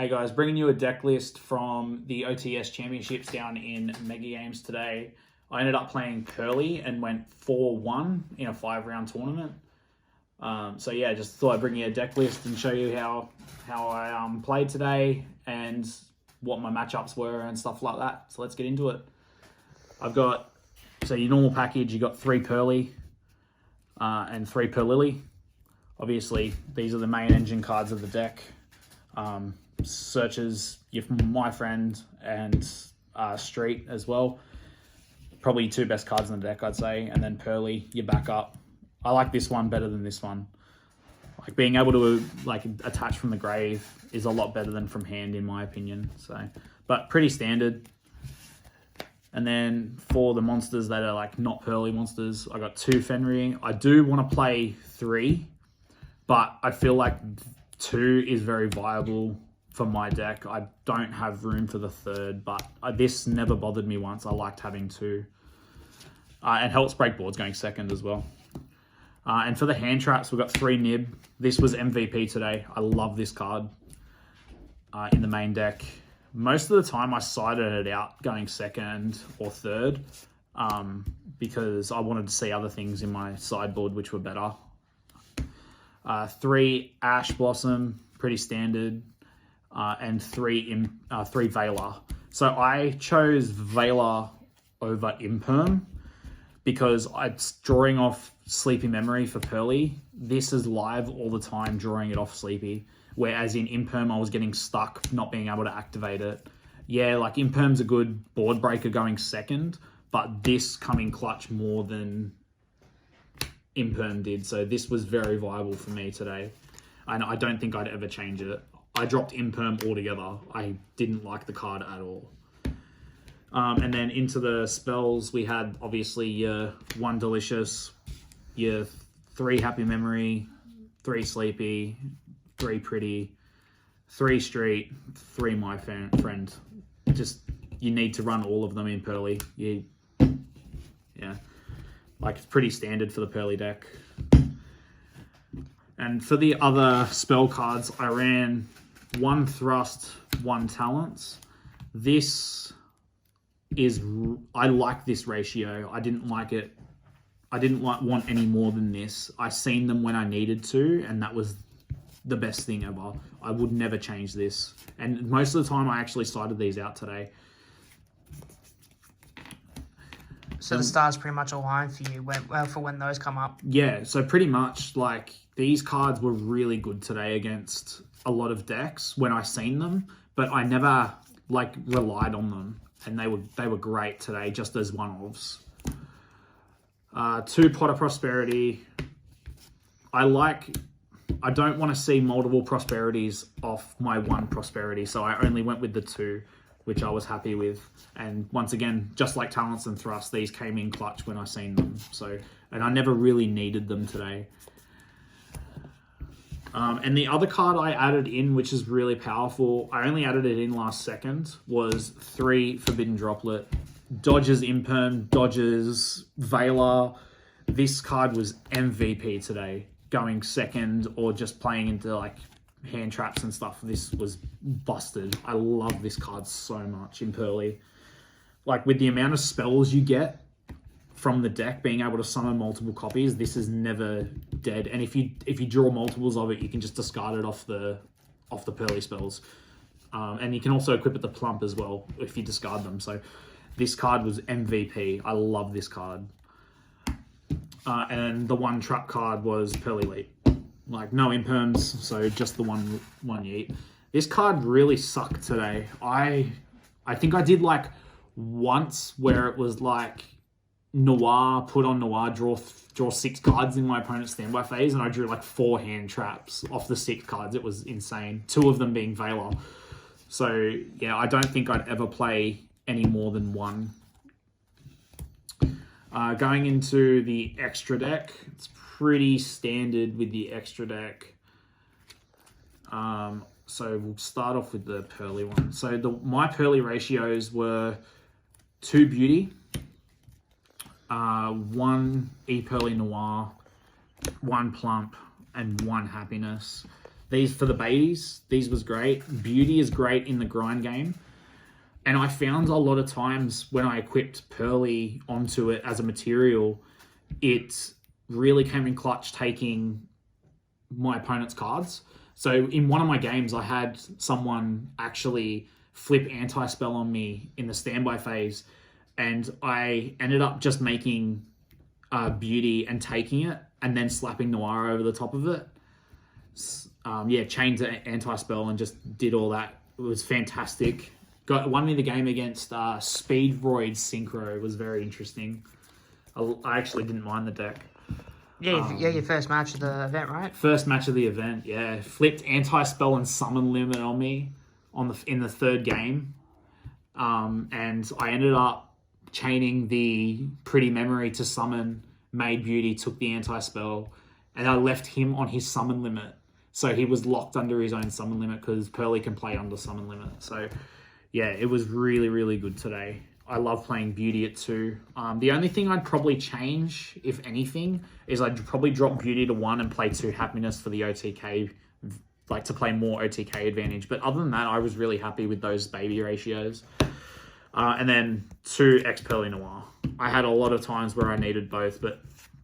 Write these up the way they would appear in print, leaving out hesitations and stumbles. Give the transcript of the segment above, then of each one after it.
Hey guys, bringing you a deck list from the OTS championships down in Mega Games today. I ended up playing Purrely and went 4-1 in a 5-round tournament. So yeah, just thought I'd bring you a deck list and show you how I played today and what my matchups were and stuff like that. So let's get into it. I've got, so your normal package, you got 3 Purrely and 3 Purrely. Obviously, these are the main engine cards of the deck. Searches, my friend, and Street as well. Probably 2 best cards in the deck, I'd say. And then Purrely, your backup. I like this one better than this one. Like being able to attach from the grave is a lot better than from hand, in my opinion. So, but pretty standard. And then for the monsters that are not Purrely monsters, I got 2 Fenrir. I do want to play 3, but I feel like 2 is very viable for my deck. I don't have room for the 3rd, but this never bothered me once. I liked having 2. And helps break boards going 2nd as well. And for the hand traps, we've got 3 Nib. This was MVP today. I love this card in the main deck. Most of the time I sided it out going 2nd or 3rd because I wanted to see other things in my sideboard which were better. 3 Ash Blossom, pretty standard, and 3 Veiler. So I chose Veiler over Imperm because I'm drawing off Sleepy Memory for Purrely. This is live all the time, drawing it off Sleepy. Whereas in Imperm, I was getting stuck, not being able to activate it. Yeah, Imperm's a good board breaker going 2nd, but this coming clutch more than Imperm did. So this was very viable for me today. And I don't think I'd ever change it. I dropped Imperm altogether. I didn't like the card at all. And then into the spells, we had obviously your 1 Delicious, your 3 Happy Memory, 3 Sleepy, 3 Pretty, 3 Street, 3 My Friend. Just, you need to run all of them in Purrely. Yeah. It's pretty standard for the Purrely deck. And for the other spell cards, I ran 1 Thrust, 1 Talents. This is, I like this ratio. I didn't like it. I didn't want any more than this. I seen them when I needed to, and that was the best thing ever. I would never change this. And most of the time, I actually sided these out today. So the stars pretty much align for you for when those come up. Yeah, so pretty much these cards were really good today against a lot of decks when I seen them, but I never relied on them, and they were great today just as one-offs. 2 Pot of Prosperity. I don't want to see multiple prosperities off my 1 prosperity, so I only went with the 2, which I was happy with. And once again, just like Talents and Thrust, these came in clutch when I seen them. So, and I never really needed them today. And the other card I added in, which is really powerful, I only added it in last second, was 3 Forbidden Droplet. Dodges Imperm, dodges Veiler. This card was MVP today, going 2nd or just playing into hand traps and stuff. This was busted. I love this card so much in Purrely. With the amount of spells you get from the deck, being able to summon multiple copies, this is never dead. And if you draw multiples of it, you can just discard it off the Purrely spells. And you can also equip it to Plump as well if you discard them. So this card was MVP. I love this card. And the 1 trap card was Purrely Leap. No Imperms, so just the one Yeet. This card really sucked today. I think I did once where it was Noir, put on Noir, draw 6 cards in my opponent's standby phase, and I drew 4 hand traps off the 6 cards. It was insane. 2 of them being Veiler. So yeah, I don't think I'd ever play any more than 1. Going into the extra deck, it's pretty standard with the extra deck. So we'll start off with the Purrely one. So my Purrely ratios were 2 Beauty, 1 E Purrely Noir, 1 Plump, and 1 Happiness. These for the babies, these was great. Beauty is great in the grind game. And I found a lot of times when I equipped Purrely onto it as a material, it really came in clutch taking my opponent's cards. So in one of my games, I had someone actually flip anti-spell on me in the standby phase, and I ended up just making Beauty and taking it, and then slapping Noir over the top of it. Chained the anti-spell and just did all that. It was fantastic. Won me the game against Speedroid Synchro. It was very interesting. I actually didn't mind the deck. Yeah, your first match of the event, right? First match of the event, yeah. Flipped anti-spell and summon limit on me in the third game. And I ended up chaining the Pretty Memory to summon, made Beauty, took the anti-spell, and I left him on his summon limit. So he was locked under his own summon limit because Purrely can play under summon limit. So yeah, it was really, really good today. I love playing Beauty at 2. The only thing I'd probably change, if anything, is I'd probably drop Beauty to 1 and play 2 Happiness for the OTK, like to play more OTK advantage. But other than that, I was really happy with those baby ratios. And then 2 Purrely Noir. I had a lot of times where I needed both, but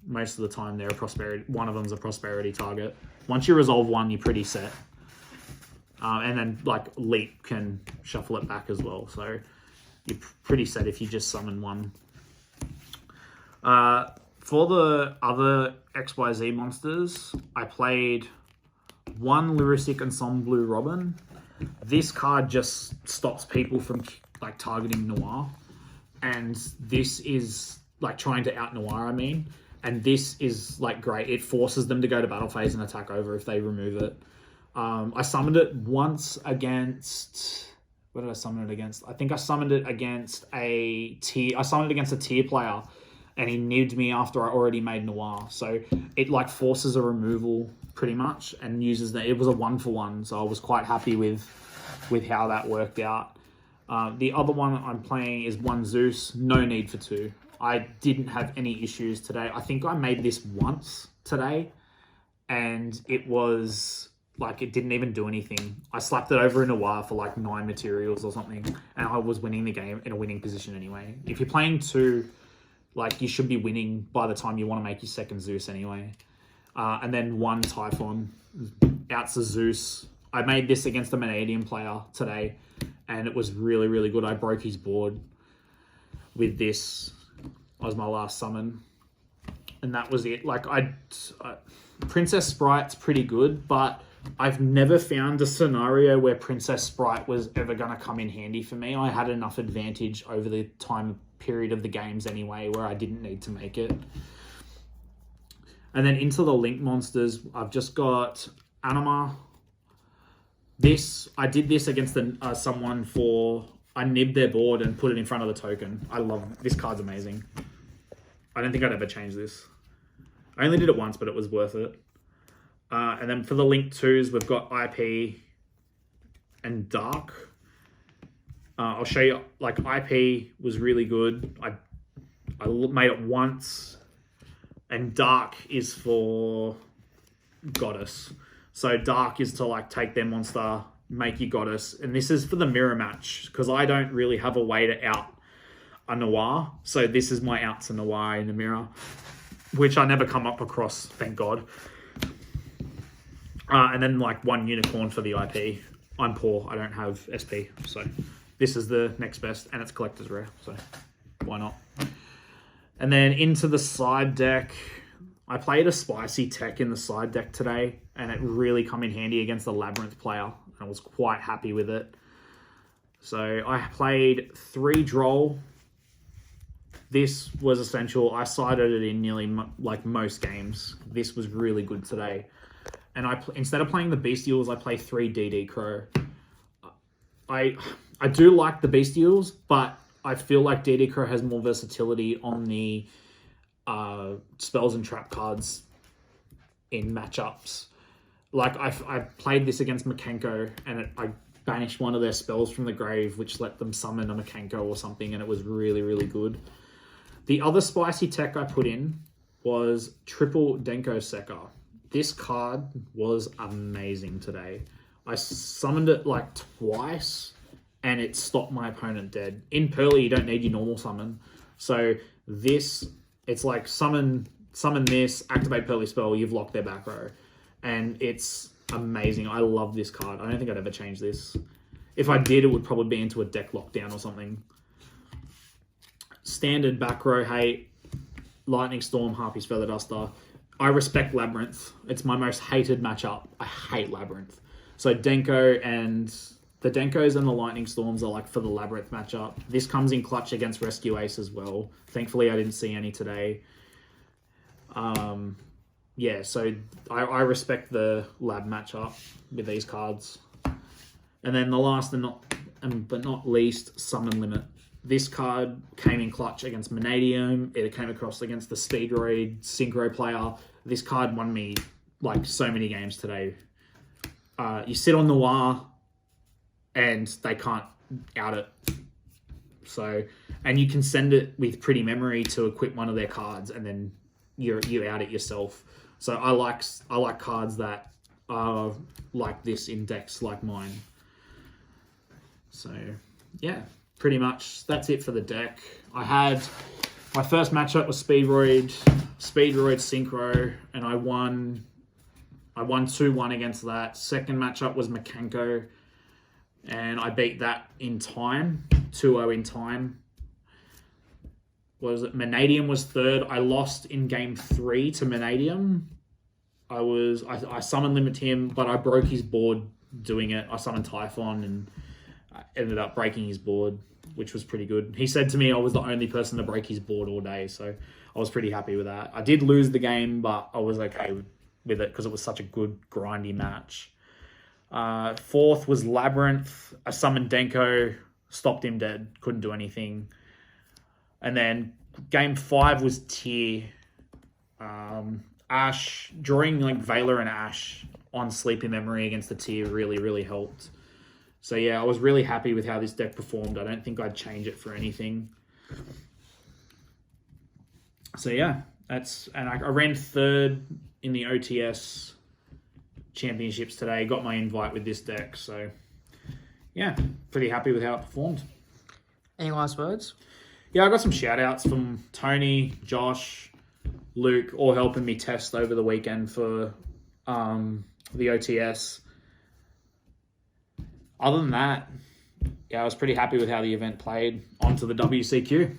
most of the time they're a prosperity. One of them's a prosperity target. Once you resolve one, you're pretty set. And then like Leap can shuffle it back as well. So you're pretty set if you just summon one. For the other XYZ monsters, I played 1 Lyristic Ensemble Robin. This card just stops people from like targeting Noir. And this is like trying to out Noir, I mean. And this is like great. It forces them to go to battle phase and attack over if they remove it. I summoned it once against... What did I summon it against? I think I summoned it against a tier. I summoned it against a tier player, and he nibbed me after I already made Noir. So it like forces a removal pretty much, and uses that. It was a 1-for-1, so I was quite happy with how that worked out. The other one I'm playing is 1 Zeus. No need for 2. I didn't have any issues today. I think I made this once today, and it was... like, it didn't even do anything. I slapped it over in Noir for like 9 materials or something, and I was winning the game in a winning position anyway. If you're playing 2, like, you should be winning by the time you want to make your second Zeus anyway. And then 1 Typhon, outs a Zeus. I made this against a Manadian player today, and it was really, really good. I broke his board with this. That was my last summon. And that was it. Like, Princess Sprite's pretty good, but I've never found a scenario where Princess Sprite was ever going to come in handy for me. I had enough advantage over the time period of the games anyway where I didn't need to make it. And then into the Link monsters, I've just got Anima. I did this against someone for... I nibbed their board and put it in front of the token. I love... This card's amazing. I don't think I'd ever change this. I only did it once, but it was worth it. And then for the Link 2s, we've got IP and Dark. I'll show you, like, IP was really good. I made it once. And Dark is for Goddess. So Dark is to, like, take their monster, make you Goddess. And this is for the mirror match, because I don't really have a way to out a Noir. So this is my out to Noir in the mirror, which I never come up across, thank God. And then like 1 unicorn for the IP. I'm poor, I don't have SP, so this is the next best, and it's collector's rare, so why not? And then into the side deck, I played a spicy tech in the side deck today, and it really come in handy against the Labyrinth player. I was quite happy with it. So I played 3 Droll. This was essential. I sided it in nearly like most games. This was really good today. And instead of playing the Bestials, I play 3 DD Crow. I do like the Bestials, but I feel like DD Crow has more versatility on the spells and trap cards in matchups. Like I played this against Makenko, and I banished one of their spells from the grave, which let them summon a Makenko or something, and it was really, really good. The other spicy tech I put in was triple Denko Sekka. this card was amazing today. I summoned it like twice, and it stopped my opponent dead. In Purrely, you don't need your normal summon. So this, it's like summon this, activate Purrely spell, you've locked their back row. And it's amazing. I love this card. I don't think I'd ever change this. If I did, it would probably be into a deck lockdown or something. Standard back row hate, Lightning Storm, Harpy's Feather Duster. I respect Labyrinth. It's my most hated matchup. I hate Labyrinth. So Denko and the Denkos and the Lightning Storms are like for the Labyrinth matchup. This comes in clutch against Rescue Ace as well. Thankfully, I didn't see any today. Yeah, so I respect the Lab matchup with these cards. And then the last but not least, Summon Limit. This card came in clutch against Vanadium. It came across against the Speedroid Synchro player. This card won me like so many games today. You sit on Noir and they can't out it. So, and you can send it with Pretty Memory to equip one of their cards, and then you out it yourself. So I like cards that are like this in decks like mine. So yeah, pretty much that's it for the deck. I had my first matchup was Speedroid Synchro, and I won 2-1 against that. Second matchup was Makenko, and I beat that in time, 2-0 in time. Vanadium was third. I lost in game 3 to Vanadium. I summoned Limit him, but I broke his board doing it. I summoned Typhon and I ended up breaking his board, which was pretty good. He said to me I was the only person to break his board all day, so I was pretty happy with that. I did lose the game, but I was okay with it because it was such a good grindy match. Fourth was Labyrinth. I summoned Denko, stopped him dead, couldn't do anything. And then game 5 was Tier. Ash, drawing like Veiler and Ash on Sleeping Memory against the Tier really, really helped. So yeah, I was really happy with how this deck performed. I don't think I'd change it for anything. So yeah, I ran third in the OTS championships today. Got my invite with this deck. So yeah, pretty happy with how it performed. Any last words? Yeah, I got some shout outs from Tony, Josh, Luke, all helping me test over the weekend for the OTS. Other than that, yeah, I was pretty happy with how the event played. On to the WCQ.